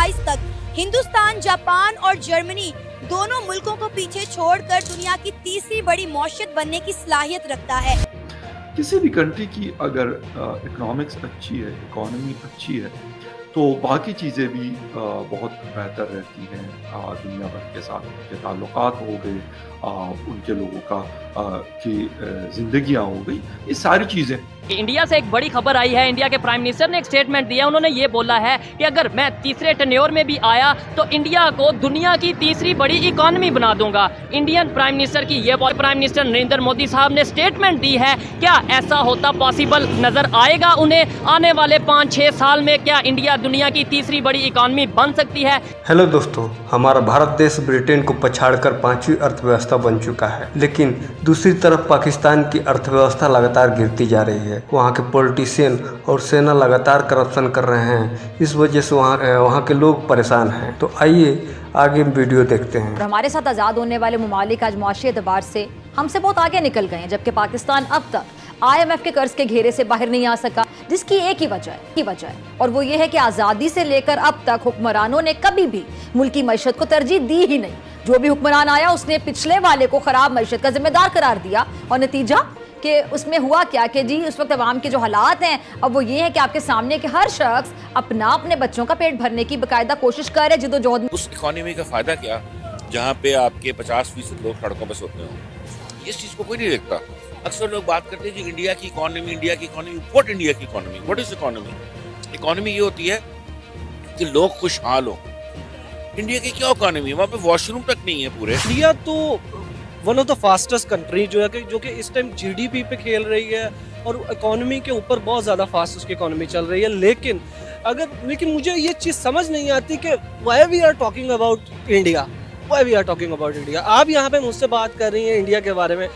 2022 तक हिंदुस्तान, जापान और जर्मनी दोनों मुल्कों को पीछे छोड़कर दुनिया की तीसरी बड़ी मौशियत बनने की सलाहियत रखता है। किसी भी कंट्री की अगर इकोनॉमिक्स अच्छी है, इकोनॉमी अच्छी है, तो बाकी चीज़ें भी बहुत बेहतर रहती हैं। दुनिया भर के साथ उनके ताल्लुकात हो गए, उनके लोगों की ज़िंदगियाँ हो गई, ये सारी चीज़ें। इंडिया से एक बड़ी खबर आई है। इंडिया के प्राइम मिनिस्टर ने एक स्टेटमेंट दिया। उन्होंने ये बोला है कि अगर मैं तीसरे टेन्योर में भी आया तो इंडिया को दुनिया की तीसरी बड़ी इकोनॉमी बना दूंगा। इंडियन प्राइम मिनिस्टर की ये प्राइम मिनिस्टर नरेंद्र मोदी साहब ने स्टेटमेंट दी है। क्या ऐसा होता पॉसिबल नजर आएगा उन्हें आने वाले 5-6 साल में? क्या इंडिया दुनिया की तीसरी बड़ी इकोनॉमी बन सकती है? हेलो दोस्तों, हमारा भारत देश ब्रिटेन को पछाड़कर 5वीं अर्थव्यवस्था बन चुका है, लेकिन दूसरी तरफ पाकिस्तान की अर्थव्यवस्था लगातार गिरती जा रही है। वहाँ के पॉलिटिशियन और सेना लगातार करप्शन कर रहे हैं। इस वजह से वहाँ के लोग परेशान हैं। तो आइए आगे वीडियो देखते हैं। हमारे साथ आज़ाद होने वाले ममालिक आज मुआशी एतबार से हमसे बहुत आगे निकल गए हैं, जबकि पाकिस्तान अब तक IMF के कर्ज के घेरे से बाहर नहीं आ सका, जिसकी एक ही वजह है और वो ये है कि आज़ादी से लेकर अब तक हुक्मरानों ने कभी भी मुल्क की मईशत को तरजीह दी ही नहीं। जो भी हुक्मरान आया उसने पिछले वाले को खराब मईशत का जिम्मेदार करार दिया और नतीजा कि उसमें हुआ क्या कि जी उस वक्त अवाम के जो हालात हैं अब वो ये है कि आपके सामने के हर शख्स अपने बच्चों का पेट भरने की बाकायदा कोशिश कर रहे, जिद्दोजहद। उस इकोनॉमी का फायदा क्या जहाँ पे आपके 50% लोग सड़कों पर सोते हो? इस चीज को कोई नहीं देखता। अक्सर लोग बात करते हैं कि इंडिया की इकोनॉमी, व्हाट इंडिया की economy, what is economy? Economy ये होती है कि लोग खुशहाल हो। इंडिया की क्या इकोनॉमी है? वहाँ पे वॉशरूम तक नहीं है पूरे। इंडिया तो one of the fastest country जो कि इस टाइम GDP पे खेल रही है और इकोनॉमी के ऊपर बहुत ज़्यादा फास्ट उसकी इकोनॉमी चल रही है। लेकिन मुझे ये चीज़ समझ नहीं आती कि why we are talking about India. आप यहाँ पे मुझसे बात कर रही हैं इंडिया के बारे में,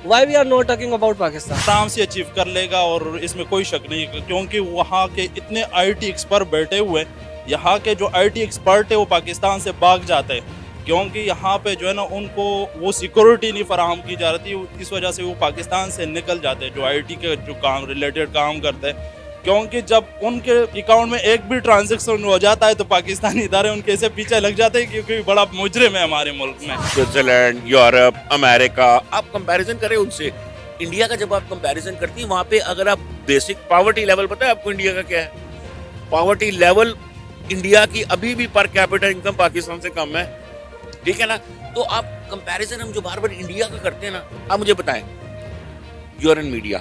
why we are not talking about Pakistan? आराम से अचीव कर लेगा और इसमें कोई शक नहीं, क्योंकि वहाँ के इतने IT एक्सपर्ट बैठे हुए, यहाँ के जो IT एक्सपर्ट है वो पाकिस्तान से भाग जाते हैं, क्योंकि यहाँ पे जो है ना उनको वो सिक्योरिटी नहीं फराहम की जा रही थी। इस वजह से वो पाकिस्तान से निकल जाते हैं, जो IT के जो काम रिलेटेड काम करते हैं, क्योंकि जब उनके अकाउंट में एक भी ट्रांजैक्शन हो जाता है तो पाकिस्तानी इदारे उनके से पीछे लग जाते हैं, क्योंकि बड़ा मुजरिम है हमारे मुल्क में। स्विट्जरलैंड, यूरोप, अमेरिका, आप कंपैरिजन करें उनसे। इंडिया का जब आप कंपैरिजन करती हैं वहाँ पे अगर आप बेसिक पॉवर्टी लेवल, पता है आपको इंडिया का क्या है? पॉवर्टी लेवल इंडिया की अभी भी पर कैपिटल इनकम पाकिस्तान से कम है, ठीक है ना? तो आप कंपैरिजन हम जो बार बार इंडिया का करते हैं ना, आप मुझे बताएं, यू आर इन मीडिया,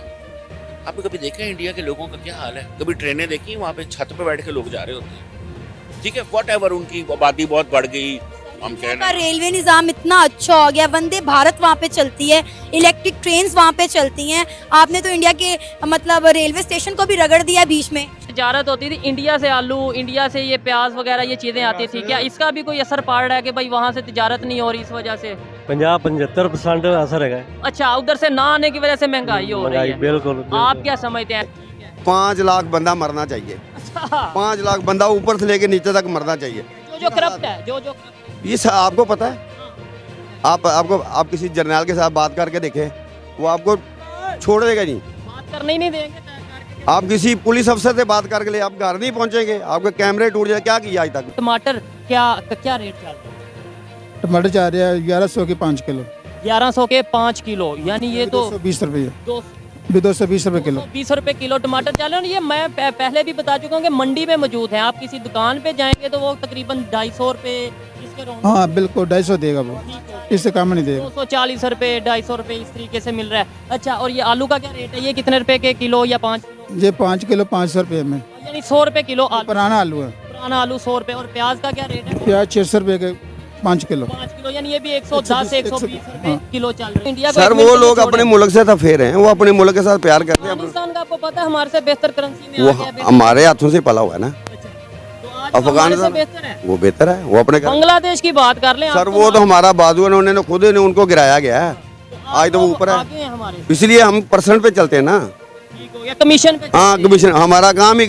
आपने कभी देखा है इंडिया के लोगों का क्या हाल है? कभी ट्रेनें देखी वहाँ पे छत पे बैठ के लोग जा रहे होते हैं, ठीक है? व्हाटएवर, उनकी आबादी बहुत बढ़ गई, हम कह रहे हैं। रेलवे निजाम इतना अच्छा हो गया, वंदे भारत वहाँ पे चलती है, इलेक्ट्रिक ट्रेन्स वहाँ पे चलती हैं। आपने तो इंडिया के मतलब रेलवे स्टेशन को भी रगड़ दिया बीच में। तिजारत होती थी इंडिया से आलू, इंडिया से ये प्याज वगैरह ये चीज़ें आती थी, क्या इसका भी कोई असर पड़ रहा है कि भाई वहाँ से तिजारत नहीं हो रही इस वजह से? 50-75% असर है। अच्छा, उधर से ना आने की वजह से महंगाई हो रही है। बिल्कुल। आप क्या समझते हैं? 5 लाख बंदा मरना चाहिए। 5 लाख बंदा ऊपर से लेके नीचे तक मरना चाहिए। जो करप्ट है, जो ये आपको पता है? आप किसी जर्नल के साथ बात करके देखें, वो आपको छोड़ देगा नहीं, बात करने ही नहीं देंगे। आप किसी पुलिस अफसर से बात करके ले, आप घर नहीं पहुंचेंगे, आपके कैमरे टूट जाए। क्या किया आज तक? टमाटर क्या रेट चल रहा है? टमाटर जा रहा है 1100 के 5 किलो। 1100 के 5 किलो, यानी ये तो 220 रुपये, 220 रुपये किलो। 20 रुपये किलो टमाटर चल रहे हैं। ये मैं पहले भी बता चुका हूँ कि मंडी में मौजूद है। आप किसी दुकान पे जाएंगे तो वो तकरीबन 250 रुपये, हाँ बिल्कुल 250 देगा वो, इससे कम नहीं देगा। 240 रुपये, 250 रुपये इस तरीके से मिल रहा है। अच्छा, और ये आलू का क्या रेट है? ये कितने रुपए के किलो या 5 किलो? ये 5 किलो 500 रुपये में, यानी 100 रुपये किलो आलू। पुराना आलू है। पुराना आलू 100 रुपये। और प्याज का क्या रेट है? प्याज 600 रुपये के 5 किलो। 5 किलो, यानी ये भी 110 से 120 रुपये किलो चल रहा है। इंडिया सर वो लोग अपने मुल्क से तो फेर हैं, वो अपने मुल्क के साथ प्यार करते हैं। पाकिस्तान का आपको पता है हमारे से बेहतर करेंसी में वो आ गया है। हमारे हाथों से पला हुआ है ना। अफगानिस्तान वो बेहतर है, वो अपने बांग्लादेश की बात कर लें सर, वो तो हमारा बाजू है, उन्होंने खुद उनको गिराया गया है, आज तो वो ऊपर है, इसलिए हम % पे चलते हैं ना। ठीक हो गया, कमीशन पे। हाँ कमीशन, हमारा काम ही